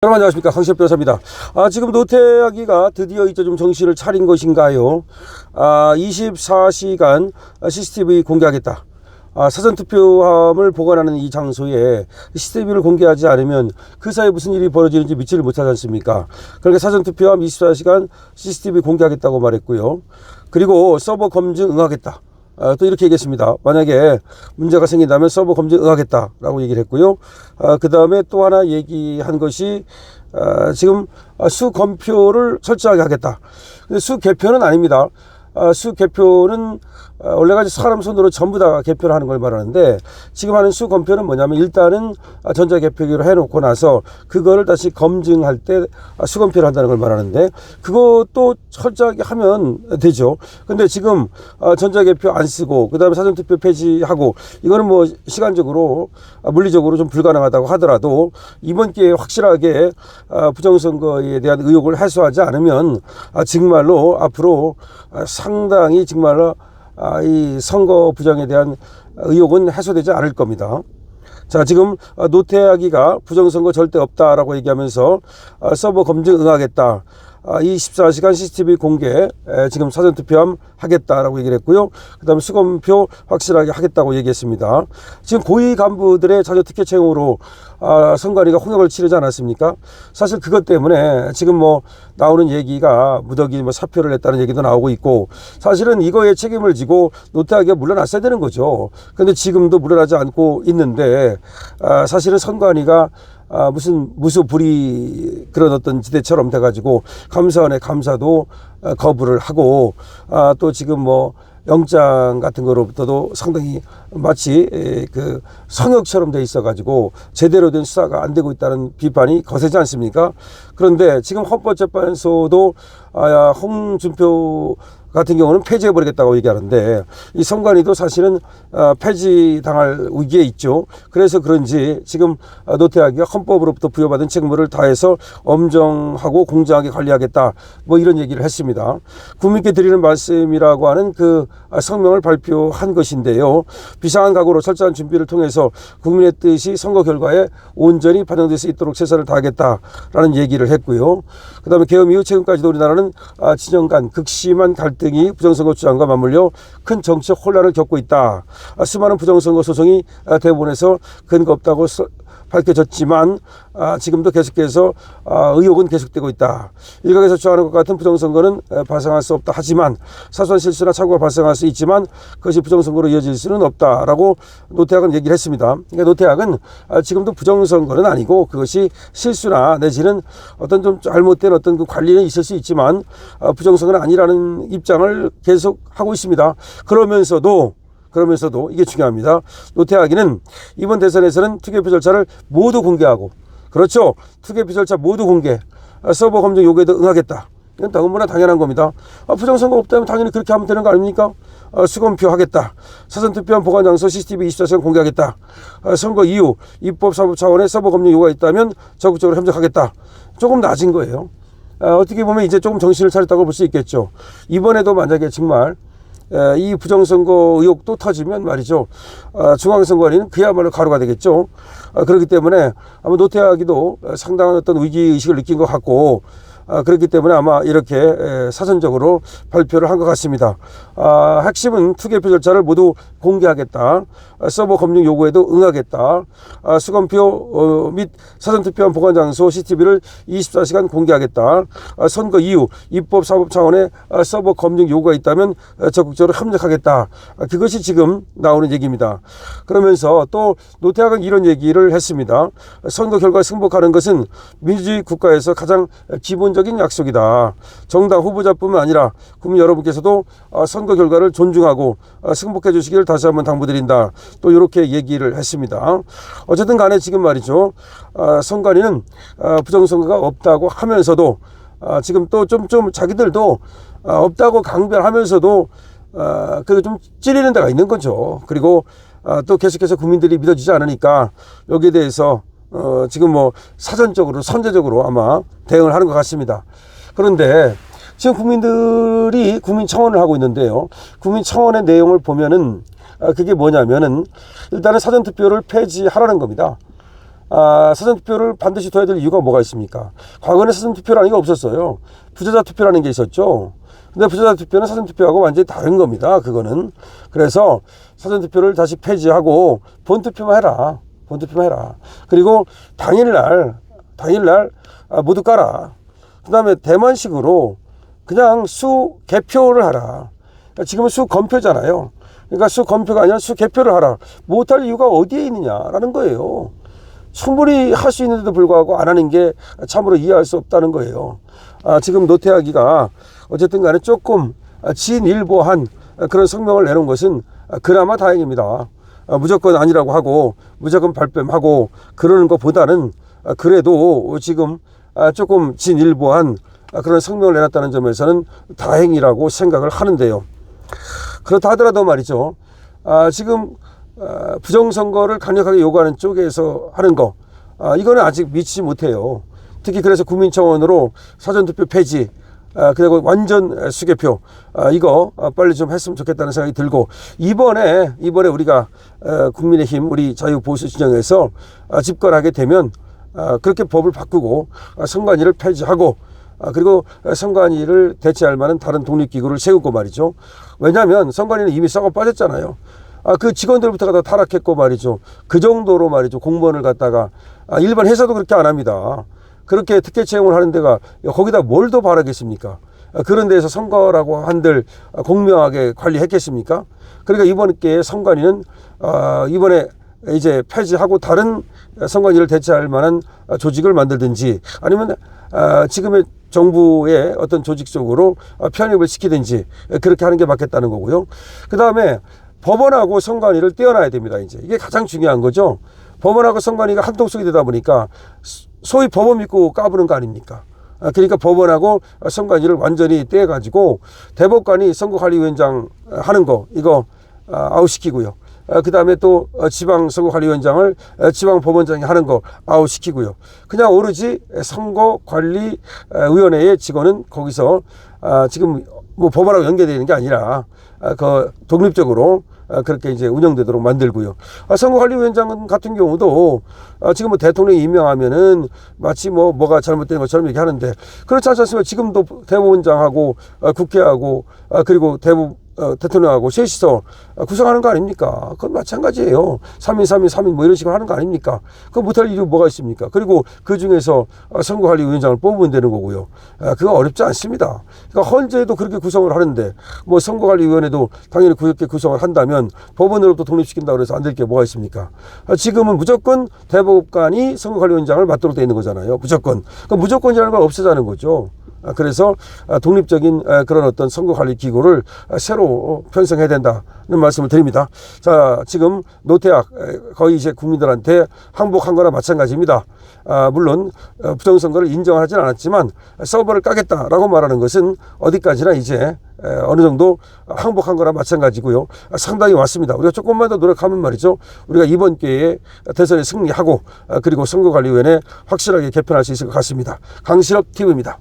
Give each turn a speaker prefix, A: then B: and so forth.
A: 여러분 안녕하십니까, 강시엽 변호사입니다. 지금 노태하기가 드디어 이제 좀 정신을 차린 것인가요? 24시간 CCTV 공개하겠다. 사전투표함을 보관하는 이 장소에 CCTV를 공개하지 않으면 그 사이에 무슨 일이 벌어지는지 믿지를 못하지 않습니까? 그러니까 사전투표함 24시간 CCTV 공개하겠다고 말했고요. 그리고 서버 검증 응하겠다. 또 이렇게 얘기했습니다. 만약에 문제가 생긴다면 서버 검증 응하겠다라고 얘기를 했고요. 그 다음에 또 하나 얘기한 것이 지금 수검표를 철저하게 하겠다. 근데 수개표는 아닙니다. 수개표는 원래가 사람 손으로 전부 다 개표를 하는 걸 말하는데, 지금 하는 수검표는 뭐냐면 일단은 전자개표기로 해놓고 나서 그거를 다시 검증할 때 수검표를 한다는 걸 말하는데, 그것도 철저하게 하면 되죠. 근데 지금 전자개표 안 쓰고 그 다음에 사전투표 폐지하고, 이거는 뭐 시간적으로 물리적으로 좀 불가능하다고 하더라도 이번 기회에 확실하게 부정선거에 대한 의혹을 해소하지 않으면 정말로 앞으로 상당히 정말로 이 선거 부정에 대한 의혹은 해소되지 않을 겁니다. 자, 지금 노태하기가 부정선거 절대 없다라고 얘기하면서 서버 검증 응하겠다. 24시간 CCTV 공개, 지금 사전투표함 하겠다라고 얘기를 했고요. 그 다음에 수검표 확실하게 하겠다고 얘기했습니다. 지금 고위 간부들의 자녀특혜채용으로 선관위가 홍역을 치르지 않았습니까? 사실 그것 때문에 지금 뭐 나오는 얘기가 무더기 뭐 사표를 냈다는 얘기도 나오고 있고, 사실은 이거에 책임을 지고 노태하기가 물러났어야 되는 거죠. 근데 지금도 물러나지 않고 있는데, 사실은 선관위가 무슨 무소불위 그런 어떤 지대처럼 돼가지고 감사원의 감사도 거부를 하고, 또 지금 뭐 영장 같은 거로부터도 상당히 마치 그 성역처럼 돼 있어가지고 제대로 된 수사가 안 되고 있다는 비판이 거세지 않습니까? 그런데 지금 헌법재판소도 홍준표 같은 경우는 폐지해버리겠다고 얘기하는데, 이 선관위도 사실은 폐지당할 위기에 있죠. 그래서 그런지 지금 노태하기가 헌법으로부터 부여받은 책무를 다해서 엄정하고 공정하게 관리하겠다, 뭐 이런 얘기를 했습니다. 국민께 드리는 말씀이라고 하는 그 성명을 발표한 것인데요. 비상한 각오로 철저한 준비를 통해서 국민의 뜻이 선거 결과에 온전히 반영될 수 있도록 최선을 다하겠다라는 얘기를 했고요. 그 다음에 계엄 이후 최근까지도 우리나라는 진영 간 극심한 갈등이 부정선거 주장과 맞물려 큰 정치적 혼란을 겪고 있다. 수많은 부정선거 소송이 대법원에서 근거 없다고 밝혀졌지만 지금도 계속해서 의혹은 계속되고 있다. 일각에서 주장하는 것 같은 부정선거는 발생할 수 없다 하지만 사소한 실수나 착오가 발생할 수 있지만 그것이 부정선거로 이어질 수는 없다라고 노태학은 얘기를 했습니다. 그러니까 노태학은 지금도 부정선거는 아니고 그것이 실수나 내지는 어떤 좀 잘못된 어떤 그 관리는 있을 수 있지만 부정선거는 아니라는 입장을 계속 하고 있습니다. 그러면서도 이게 중요합니다. 노태하기는 이번 대선에서는 투개표 절차를 모두 공개하고, 그렇죠, 투개표 절차 모두 공개, 서버 검증 요구에도 응하겠다. 이건 너무나 당연한 겁니다. 부정선거 없다면 당연히 그렇게 하면 되는 거 아닙니까? 수검표 하겠다. 사전투표함 보관장소 CCTV 24시간 공개하겠다. 선거 이후 입법 사법 차원의 서버 검증 요구가 있다면 적극적으로 협력하겠다. 조금 낮은 거예요. 어떻게 보면 이제 조금 정신을 차렸다고 볼 수 있겠죠. 이번에도 만약에 정말 이 부정선거 의혹도 터지면 말이죠, 중앙선관위는 그야말로 가루가 되겠죠. 그렇기 때문에 아마 노태하기도 상당한 어떤 위기의식을 느낀 것 같고, 그렇기 때문에 아마 이렇게 사전적으로 발표를 한 것 같습니다. 핵심은 투개표 절차를 모두 공개하겠다. 서버 검증 요구에도 응하겠다. 수검표 및 사전투표함 보관장소 CCTV를 24시간 공개하겠다. 선거 이후 입법 사법 차원의 서버 검증 요구가 있다면 적극적으로 협력하겠다. 그것이 지금 나오는 얘기입니다. 그러면서 또 노태학은 이런 얘기를 했습니다. 선거 결과 승복하는 것은 민주주의 국가에서 가장 기본적인 약속이다. 정당 후보자뿐만 아니라 국민 여러분께서도 선거 결과를 존중하고 승복해 주시기를 다시 한번 당부드린다. 또 이렇게 얘기를 했습니다. 어쨌든 간에 지금 말이죠, 선관위는 부정선거가 없다고 하면서도 지금 또 좀 자기들도 없다고 강변하면서도 그게 좀 찔리는 데가 있는 거죠. 그리고 또 계속해서 국민들이 믿어지지 않으니까 여기에 대해서 지금 뭐 사전적으로 선제적으로 아마 대응을 하는 것 같습니다. 그런데 지금 국민들이 국민청원을 하고 있는데요. 국민청원의 내용을 보면은 그게 뭐냐면은 일단은 사전투표를 폐지하라는 겁니다. 사전투표를 반드시 둬야 될 이유가 뭐가 있습니까? 과거에는 사전투표라는 게 없었어요. 부재자 투표라는 게 있었죠. 근데 부재자 투표는 사전투표하고 완전히 다른 겁니다. 그거는. 그래서 사전투표를 다시 폐지하고 본투표만 해라. 본투표만 해라. 그리고 당일날 모두 까라. 그 다음에 대만식으로 그냥 수 개표를 하라. 지금은 수 검표잖아요. 그러니까 수 검표가 아니라 수 개표를 하라. 못할 이유가 어디에 있느냐라는 거예요. 충분히 할 수 있는데도 불구하고 안 하는 게 참으로 이해할 수 없다는 거예요. 지금 노태하기가 어쨌든 간에 조금 진일보한 그런 성명을 내놓은 것은 그나마 다행입니다. 무조건 아니라고 하고 무조건 발뺌하고 그러는 것보다는 그래도 지금 조금 진일보한 그런 성명을 내놨다는 점에서는 다행이라고 생각을 하는데요. 그렇다 하더라도 말이죠. 지금 부정선거를 강력하게 요구하는 쪽에서 하는 거 이거는 아직 미치지 못해요. 특히 그래서 국민청원으로 사전투표 폐지 그리고 완전 수개표 이거 빨리 좀 했으면 좋겠다는 생각이 들고 이번에 우리가 국민의힘 우리 자유보수 진영에서 집권하게 되면 그렇게 법을 바꾸고 선관위를 폐지하고 그리고 선관위를 대체할 만한 다른 독립기구를 세우고 말이죠. 왜냐하면 선관위는 이미 썩어 빠졌잖아요. 그 직원들부터가 다 타락했고 말이죠. 그 정도로 말이죠. 공무원을 갖다가 일반 회사도 그렇게 안 합니다. 그렇게 특혜 채용을 하는 데가 거기다 뭘 더 바라겠습니까? 그런 데에서 선거라고 한들 공명하게 관리했겠습니까? 그러니까 이번 기회에 선관위는 이번에 이제 폐지하고 다른 선관위를 대체할 만한 조직을 만들든지 아니면 지금의 정부의 어떤 조직 속으로 편입을 시키든지 그렇게 하는 게 맞겠다는 거고요. 그 다음에 법원하고 선관위를 떼어놔야 됩니다. 이제 이게 가장 중요한 거죠. 법원하고 선관위가 한통속이 되다 보니까 소위 법원 믿고 까부는 거 아닙니까? 그러니까 법원하고 선관위를 완전히 떼가지고 대법관이 선거관리위원장 하는 거 이거 아웃시키고요. 그 다음에 또 지방선거관리위원장을 지방법원장이 하는 거 아웃시키고요. 그냥 오로지 선거관리위원회의 직원은 거기서 지금 뭐 법원하고 연계되는 게 아니라 그 독립적으로 그렇게 이제 운영되도록 만들고요. 선거관리위원장 같은 경우도 지금 뭐 대통령이 임명하면은 마치 뭐가 잘못된 것처럼 얘기하는데 그렇지 않습니까? 지금도 대법원장하고 국회하고 그리고 대통령하고 셋이서 구성하는 거 아닙니까? 그건 마찬가지예요. 3인, 3인, 3인 뭐 이런 식으로 하는 거 아닙니까? 그거 못할 이유 뭐가 있습니까? 그리고 그 중에서 선거관리위원장을 뽑으면 되는 거고요. 그거 어렵지 않습니다. 그러니까 헌재도 그렇게 구성을 하는데 뭐 선거관리위원회도 당연히 그렇게 구성을 한다면 법원으로부터 독립시킨다고 해서 안 될 게 뭐가 있습니까? 지금은 무조건 대법관이 선거관리위원장을 맡도록 되어 있는 거잖아요. 무조건. 그러니까 무조건이라는 걸 없애자는 거죠. 그래서 독립적인 그런 어떤 선거관리기구를 새로 편성해야 된다는 말씀을 드립니다. 자, 지금 노태학 거의 이제 국민들한테 항복한 거나 마찬가지입니다. 물론 부정선거를 인정하지는 않았지만 서버를 까겠다라고 말하는 것은 어디까지나 이제 어느 정도 항복한 거나 마찬가지고요. 상당히 왔습니다. 우리가 조금만 더 노력하면 말이죠. 우리가 이번 기회에 대선에 승리하고 그리고 선거관리위원회 확실하게 개편할 수 있을 것 같습니다. 강신업 TV입니다.